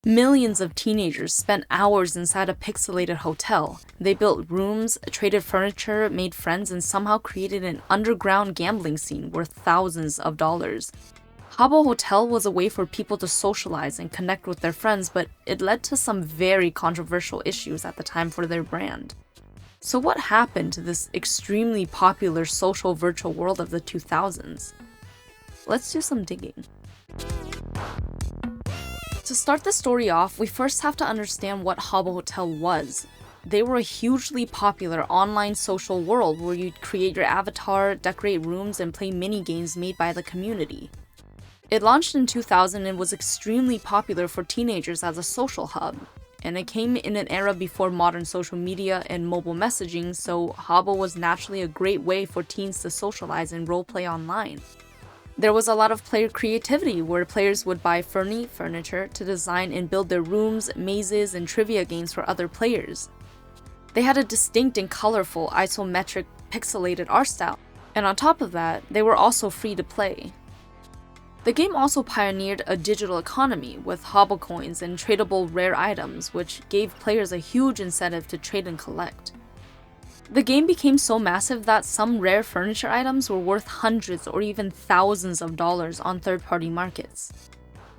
Millions of teenagers spent hours inside a pixelated hotel. They built rooms, traded furniture, made friends, and somehow created an underground gambling scene worth thousands of dollars. Habbo Hotel was a way for people to socialize and connect with their friends, but it led to some very controversial issues at the time for their brand. So what happened to this extremely popular social virtual world of the 2000s? Let's do some digging. To start the story off, we first have to understand what Habbo Hotel was. They were a hugely popular online social world where you'd create your avatar, decorate rooms, and play mini-games made by the community. It launched in 2000 and was extremely popular for teenagers as a social hub, and it came in an era before modern social media and mobile messaging, so Habbo was naturally a great way for teens to socialize and roleplay online. There was a lot of player creativity where players would buy furniture to design and build their rooms, mazes, and trivia games for other players. They had a distinct and colorful isometric pixelated art style, and on top of that, they were also free to play. The game also pioneered a digital economy with Habbo coins and tradable rare items, which gave players a huge incentive to trade and collect. The game became so massive that some rare furniture items were worth hundreds or even thousands of dollars on third-party markets.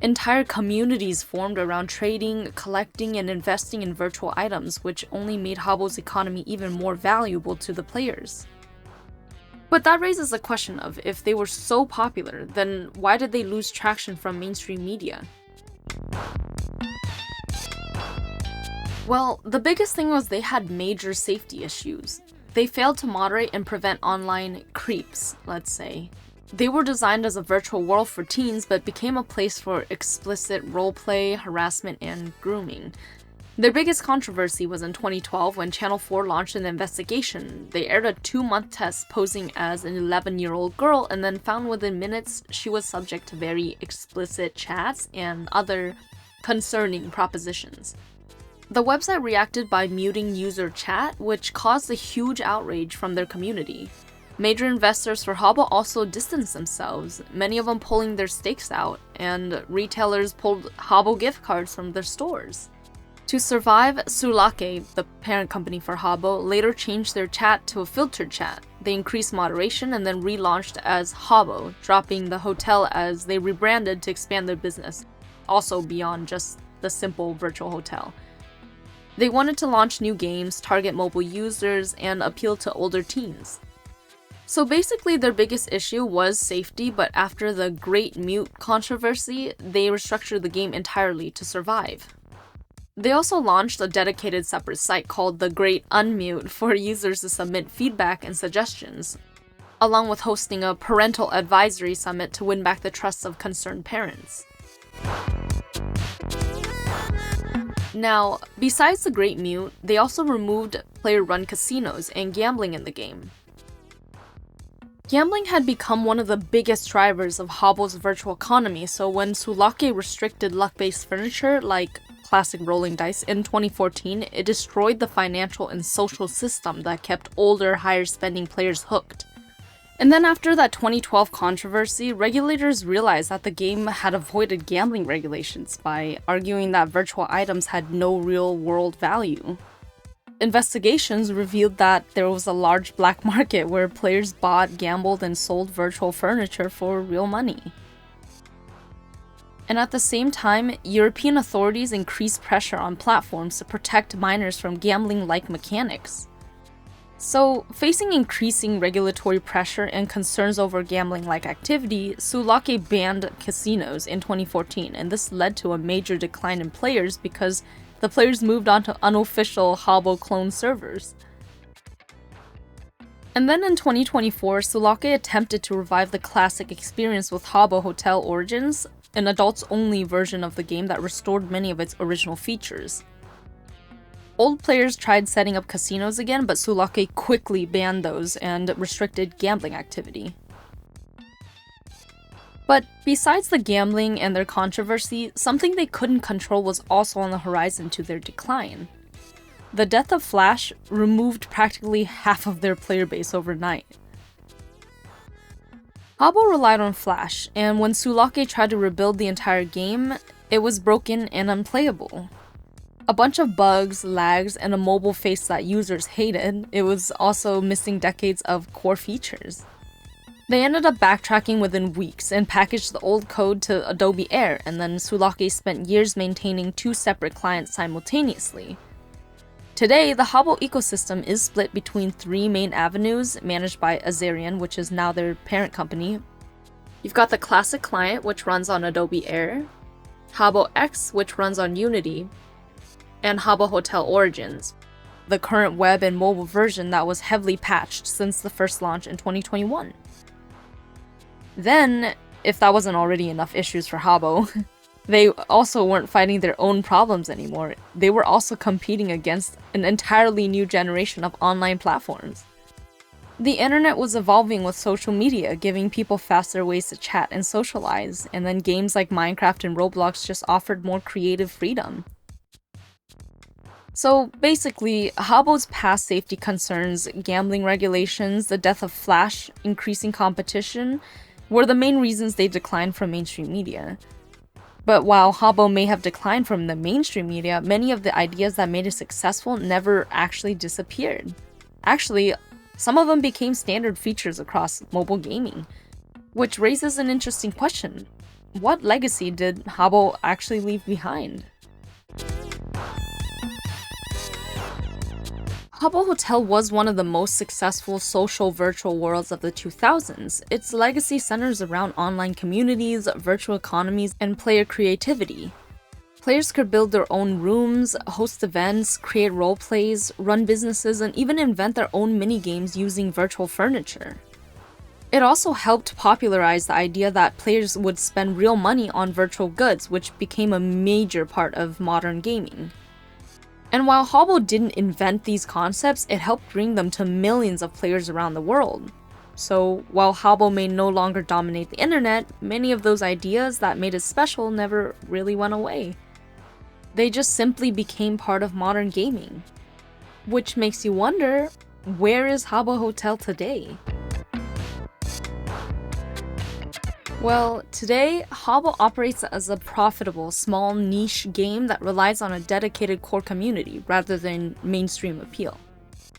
Entire communities formed around trading, collecting, and investing in virtual items, which only made Habbo's economy even more valuable to the players. But that raises the question of, if they were so popular, then why did they lose traction from mainstream media? Well, the biggest thing was they had major safety issues. They failed to moderate and prevent online creeps, let's say. They were designed as a virtual world for teens, but became a place for explicit roleplay, harassment, and grooming. Their biggest controversy was in 2012 when Channel 4 launched an investigation. They aired a 2-month test posing as an 11-year-old girl and then found within minutes she was subject to very explicit chats and other concerning propositions. The website reacted by muting user chat, which caused a huge outrage from their community. Major investors for Habbo also distanced themselves, many of them pulling their stakes out, and retailers pulled Habbo gift cards from their stores. To survive, Sulake, the parent company for Habbo, later changed their chat to a filtered chat. They increased moderation and then relaunched as Habbo, dropping the hotel as they rebranded to expand their business, also beyond just the simple virtual hotel. They wanted to launch new games, target mobile users, and appeal to older teens. So basically their biggest issue was safety, but after the Great Mute controversy, they restructured the game entirely to survive. They also launched a dedicated separate site called the Great Unmute for users to submit feedback and suggestions, along with hosting a parental advisory summit to win back the trust of concerned parents. Now, besides the Great Mute, they also removed player-run casinos and gambling in the game. Gambling had become one of the biggest drivers of Habbo's virtual economy, so when Sulake restricted luck-based furniture like classic rolling dice in 2014, it destroyed the financial and social system that kept older, higher-spending players hooked. And then after that 2012 controversy, regulators realized that the game had avoided gambling regulations by arguing that virtual items had no real-world value. Investigations revealed that there was a large black market where players bought, gambled, and sold virtual furniture for real money. And at the same time, European authorities increased pressure on platforms to protect minors from gambling-like mechanics. So, facing increasing regulatory pressure and concerns over gambling-like activity, Sulake banned casinos in 2014, and this led to a major decline in players because the players moved on to unofficial Habbo clone servers. And then in 2024, Sulake attempted to revive the classic experience with Habbo Hotel Origins, an adults-only version of the game that restored many of its original features. Old players tried setting up casinos again, but Sulake quickly banned those and restricted gambling activity. But besides the gambling and their controversy, something they couldn't control was also on the horizon to their decline. The death of Flash removed practically half of their player base overnight. Habbo relied on Flash, and when Sulake tried to rebuild the entire game, it was broken and unplayable. A bunch of bugs, lags, and a mobile face that users hated. It was also missing decades of core features. They ended up backtracking within weeks and packaged the old code to Adobe Air, and then Sulake spent years maintaining 2 separate clients simultaneously. Today, the Habbo ecosystem is split between 3 main avenues managed by Azerion, which is now their parent company. You've got the classic client, which runs on Adobe Air, Habbo X, which runs on Unity, and Habbo Hotel Origins, the current web and mobile version that was heavily patched since the first launch in 2021. Then, if that wasn't already enough issues for Habbo, they also weren't fighting their own problems anymore. They were also competing against an entirely new generation of online platforms. The internet was evolving with social media, giving people faster ways to chat and socialize, and then games like Minecraft and Roblox just offered more creative freedom. So basically, Habbo's past safety concerns, gambling regulations, the death of Flash, increasing competition, were the main reasons they declined from mainstream media. But while Habbo may have declined from the mainstream media, many of the ideas that made it successful never actually disappeared. Actually, some of them became standard features across mobile gaming, which raises an interesting question. What legacy did Habbo actually leave behind? Habbo Hotel was one of the most successful social virtual worlds of the 2000s. Its legacy centers around online communities, virtual economies, and player creativity. Players could build their own rooms, host events, create role plays, run businesses, and even invent their own mini-games using virtual furniture. It also helped popularize the idea that players would spend real money on virtual goods, which became a major part of modern gaming. And while Habbo didn't invent these concepts, it helped bring them to millions of players around the world. So while Habbo may no longer dominate the internet, many of those ideas that made it special never really went away. They just simply became part of modern gaming. Which makes you wonder, where is Habbo Hotel today? Well, today, Habbo operates as a profitable, small niche game that relies on a dedicated core community rather than mainstream appeal.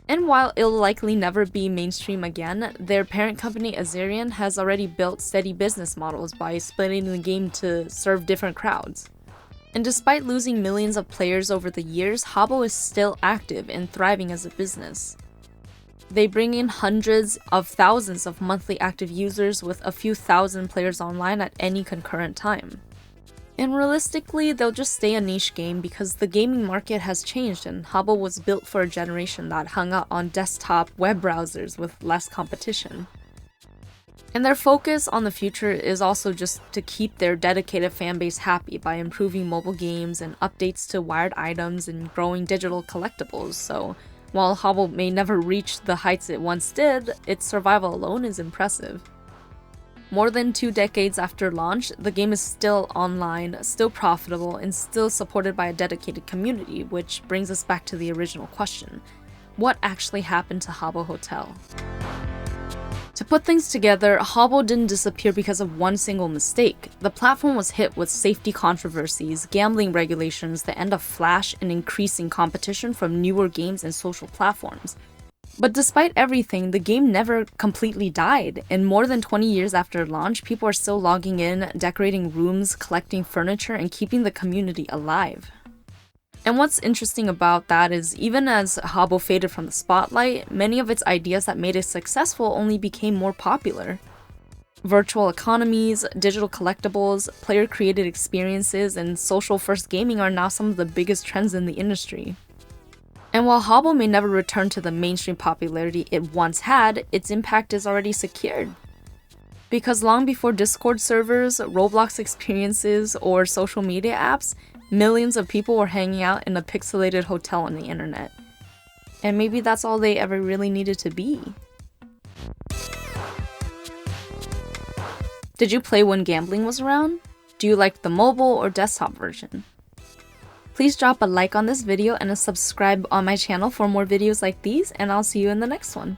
And while it'll likely never be mainstream again, their parent company Azerion has already built steady business models by splitting the game to serve different crowds. And despite losing millions of players over the years, Habbo is still active and thriving as a business. They bring in hundreds of thousands of monthly active users with a few thousand players online at any concurrent time. And realistically, they'll just stay a niche game because the gaming market has changed and Habbo was built for a generation that hung out on desktop web browsers with less competition. And their focus on the future is also just to keep their dedicated fanbase happy by improving mobile games and updates to wired items and growing digital collectibles, so while Habbo may never reach the heights it once did, its survival alone is impressive. More than 2 decades after launch, the game is still online, still profitable, and still supported by a dedicated community, which brings us back to the original question. What actually happened to Habbo Hotel? To put things together, Habbo didn't disappear because of one single mistake. The platform was hit with safety controversies, gambling regulations, the end of Flash, and increasing competition from newer games and social platforms. But despite everything, the game never completely died, and more than 20 years after launch, people are still logging in, decorating rooms, collecting furniture, and keeping the community alive. And what's interesting about that is even as Habbo faded from the spotlight, many of its ideas that made it successful only became more popular. Virtual economies, digital collectibles, player-created experiences, and social-first gaming are now some of the biggest trends in the industry. And while Habbo may never return to the mainstream popularity it once had, its impact is already secured. Because long before Discord servers, Roblox experiences, or social media apps, millions of people were hanging out in a pixelated hotel on the internet. And maybe that's all they ever really needed to be. Did you play when gambling was around? Do you like the mobile or desktop version? Please drop a like on this video and a subscribe on my channel for more videos like these, and I'll see you in the next one.